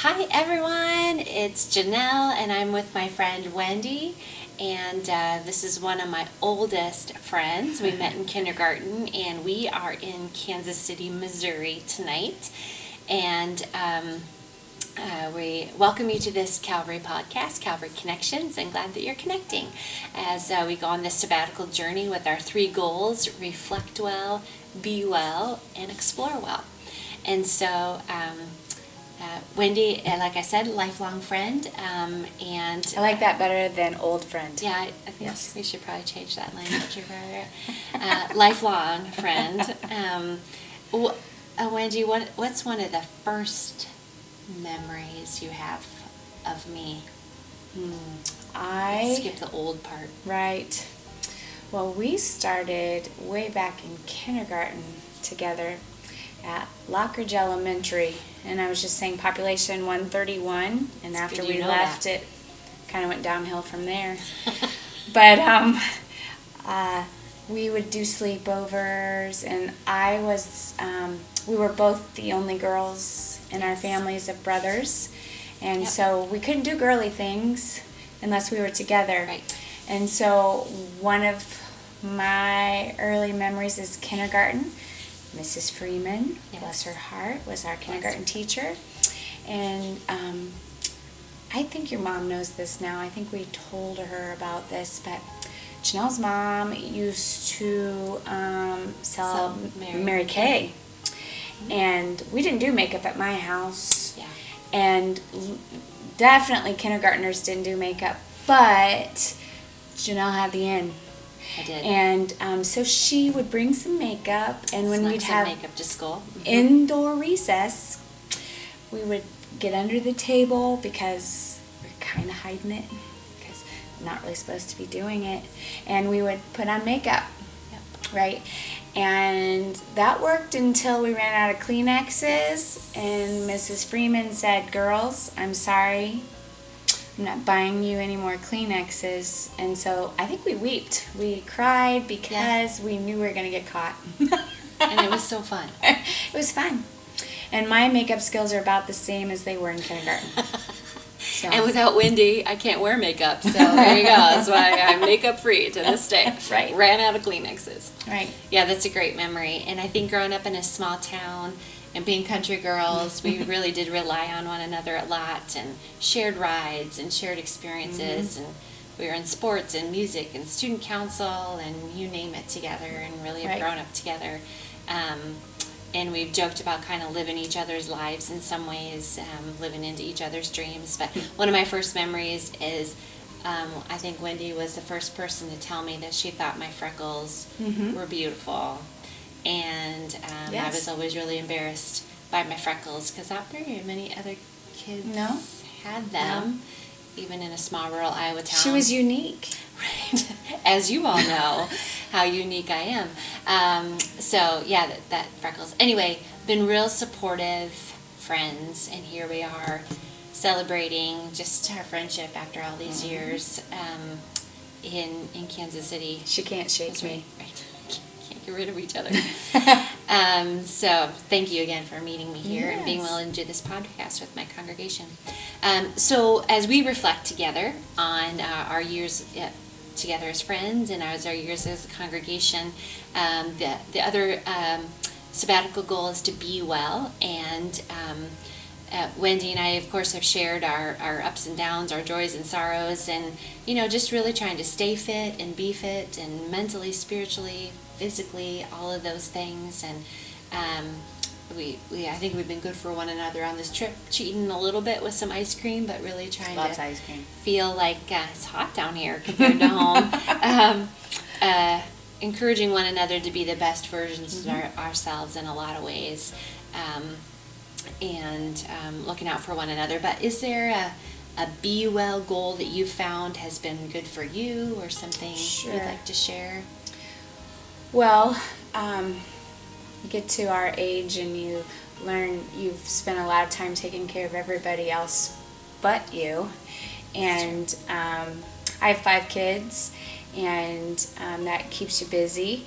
Hi everyone, it's Genelle and I'm with my friend Wendy, and this is one of my oldest friends. We met in kindergarten and we are in Kansas City, Missouri tonight, and we welcome you to this Calvary podcast, Calvary Connections, and glad that you're connecting as we go on this sabbatical journey with our 3 goals: reflect well, be well, and explore well. And so Wendy, like I said, lifelong friend, and I like that better than old friend. yeah, I think Yes. we should probably change that language. Lifelong friend. Wendy, what's one of the first memories you have of me? Let's skip the old part. Right. Well, we started way back in kindergarten together at Lockridge Elementary, and I was just saying population 131, and It's after good you we know left, that. it kind of went downhill from there. But we would do sleepovers, and we were both the only girls in our families of brothers, and Yep. so we couldn't do girly things unless we were together. Right. And so one of my early memories is kindergarten. Mrs. Freeman, Yes. bless her heart, was our kindergarten teacher. And I think your mom knows this now. I think we told her about this, but Janelle's mom used to sell Mary Kay. And we didn't do makeup at my house. Yeah. And definitely kindergartners didn't do makeup, but Janelle had the in. I did. And so she would bring some makeup, and when Snuck we'd some have makeup to school. indoor recess, we would get under the table because we're kind of hiding it because we're not really supposed to be doing it, and we would put on makeup. Yep. Right? And that worked until we ran out of Kleenexes, and Mrs. Freeman said, "Girls, I'm sorry, I'm not buying you any more Kleenexes." And so I think we wept. We cried because we knew we were going to get caught. And it was so fun. It was fun. And my makeup skills are about the same as they were in kindergarten. So. And without Wendy, I can't wear makeup. So there you go. That's why I'm makeup free to this day. Right. Ran out of Kleenexes. Right. Yeah, that's a great memory. And I think growing up in a small town and being country girls, we really did rely on one another a lot and shared rides and shared experiences. And we were in sports and music and student council and you name it together, and really have Right. grown up together. And we've joked about kind of living each other's lives in some ways, living into each other's dreams. But one of my first memories is I think Wendy was the first person to tell me that she thought my freckles were beautiful. And I Yes. was always really embarrassed by my freckles because not very many other kids No. had them, even in a small rural Iowa town. She was unique. Right. As you all know how unique I am. So yeah, that freckles. Anyway, been real supportive friends, and here we are celebrating just our friendship after all these years in Kansas City. She can't shake That's me. right. Can't get rid of each other. So thank you again for meeting me here and being Yes. willing to do this podcast with my congregation. So as we reflect together on our years together as friends and as our years as a congregation, the other sabbatical goal is to be well. And Wendy and I, of course, have shared our ups and downs, our joys and sorrows, and just really trying to stay fit and be fit, and mentally, spiritually, physically, all of those things. And I think we've been good for one another on this trip, cheating a little bit with some ice cream, but really trying Lots to of ice cream. feel like it's hot down here compared to home. Encouraging one another to be the best versions of ourselves in a lot of ways, and looking out for one another. But is there a be well goal that you found has been good for you, or something Sure. you'd like to share? Well, you get to our age and you learn you've spent a lot of time taking care of everybody else but you. And I have 5 kids, and that keeps you busy.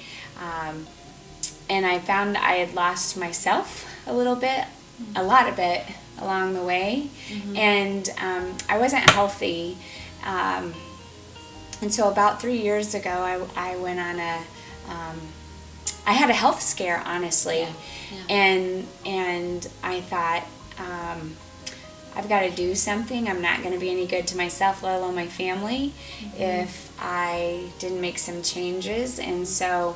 And I found I had lost myself a little bit a lot of it along the way. And I wasn't healthy. And so about 3 years ago, I went on I had a health scare, honestly. And I thought, I've got to do something. I'm not going to be any good to myself, let alone my family, if I didn't make some changes. And so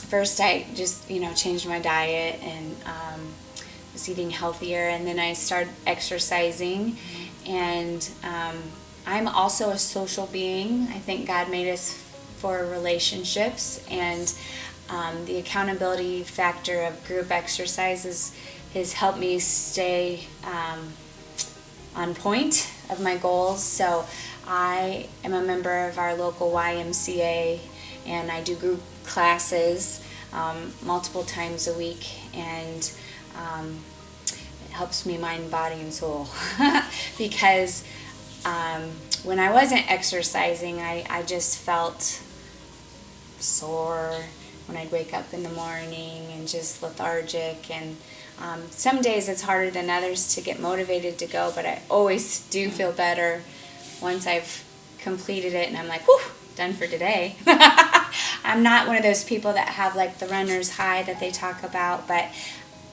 first I just, changed my diet and was eating healthier. And then I started exercising. And I'm also a social being. I think God made us for relationships. And the accountability factor of group exercises has helped me stay on point of my goals. So I am a member of our local YMCA, and I do group classes multiple times a week, and it helps me mind, body, and soul. Because when I wasn't exercising, I just felt sore when I'd wake up in the morning and just lethargic. And some days it's harder than others to get motivated to go, but I always do feel better once I've completed it and I'm like, whew, done for today. I'm not one of those people that have like the runner's high that they talk about, but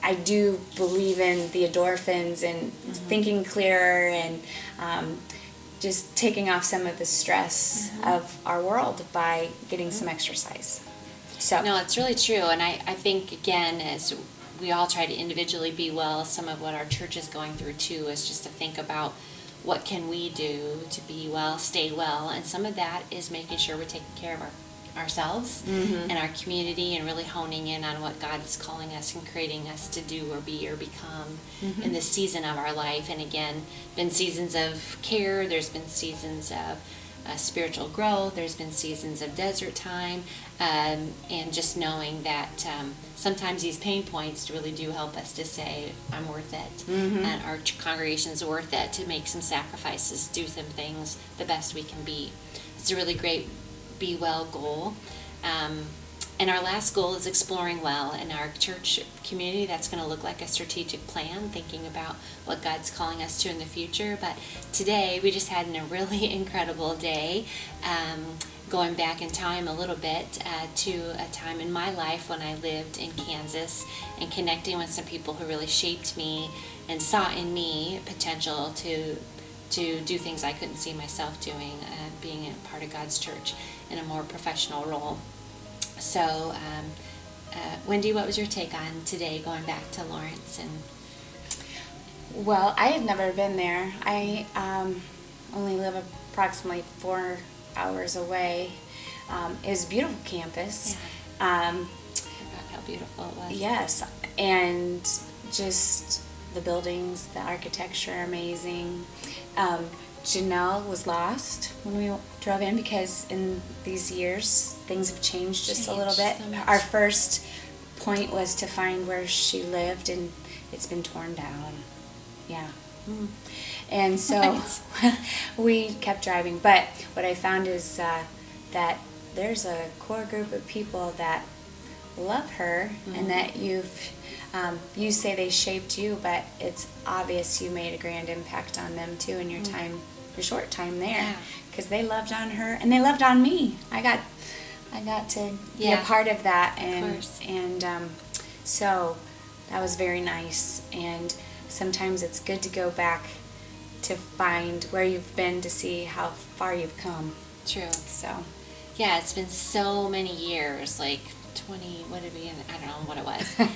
I do believe in the endorphins and thinking clearer and just taking off some of the stress of our world by getting some exercise. So No, it's really true. And I think, again, as we all try to individually be well, some of what our church is going through too is just to think about what can we do to be well, stay well. And some of that is making sure we're taking care of ourselves and our community, and really honing in on what God is calling us and creating us to do or be or become in this season of our life. And again, been seasons of care, there's been seasons of spiritual growth, there's been seasons of desert time, and just knowing that sometimes these pain points really do help us to say, I'm worth it, and our congregation's worth it, to make some sacrifices, do some things the best we can be. It's a really great Be Well goal. And our last goal is exploring well. In our church community, that's going to look like a strategic plan, thinking about what God's calling us to in the future. But today, we just had a really incredible day, going back in time a little bit to a time in my life when I lived in Kansas, and connecting with some people who really shaped me and saw in me potential to do things I couldn't see myself doing, being a part of God's church in a more professional role. So, Wendy, what was your take on today, going back to Lawrence? Well, I had never been there. I only live approximately 4 hours away. It was a beautiful campus. Yeah. I forgot how beautiful it was. Yes, and just the buildings, the architecture, amazing. Genelle was lost when we drove in, because in these years things have changed just a little bit. So much. Our first point was to find where she lived, and it's been torn down. Yeah. And so we kept driving. But what I found is that there's a core group of people that love her, and that you say they shaped you, but it's obvious you made a grand impact on them too in your time, your short time there, because they loved on her and they loved on me. I got to be a part of that, and so that was very nice. And sometimes it's good to go back to find where you've been to see how far you've come. True. So yeah, it's been so many years, like 20, what did we, I don't know what it was.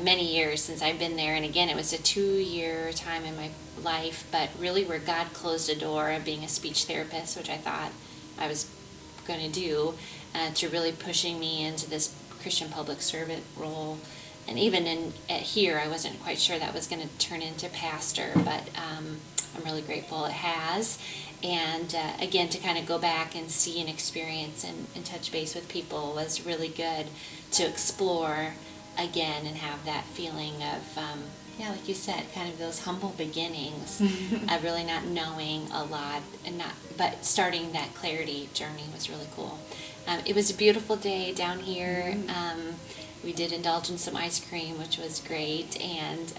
Many years since I've been there, and again, it was a 2-year time in my life, but really where God closed a door of being a speech therapist, which I thought I was going to do, to really pushing me into this Christian public servant role. And even here, I wasn't quite sure that was going to turn into pastor, but I'm really grateful it has. And again, to kind of go back and see and experience and touch base with people was really good, to explore again and have that feeling of, like you said, kind of those humble beginnings of really not knowing a lot, but starting that clarity journey was really cool. It was a beautiful day down here. We did indulge in some ice cream, which was great, and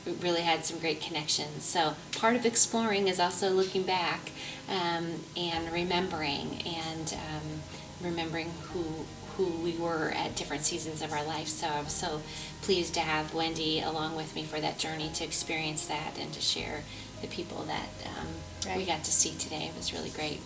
we really had some great connections. So part of exploring is also looking back and remembering who we were at different seasons of our life. So I was so pleased to have Wendy along with me for that journey to experience that and to share the people that we got to see today. It was really great.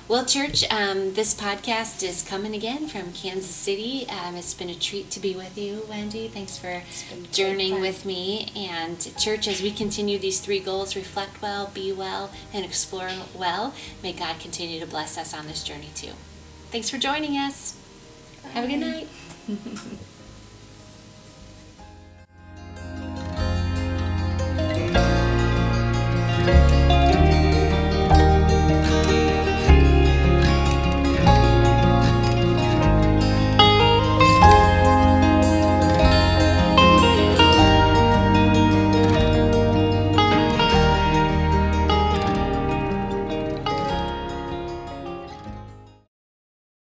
Well, church, this podcast is coming again from Kansas City. It's been a treat to be with you, Wendy. Thanks for journeying with me. And church, as we continue these 3 goals, reflect well, be well, and explore well, may God continue to bless us on this journey too. Thanks for joining us. Bye. Have a good night.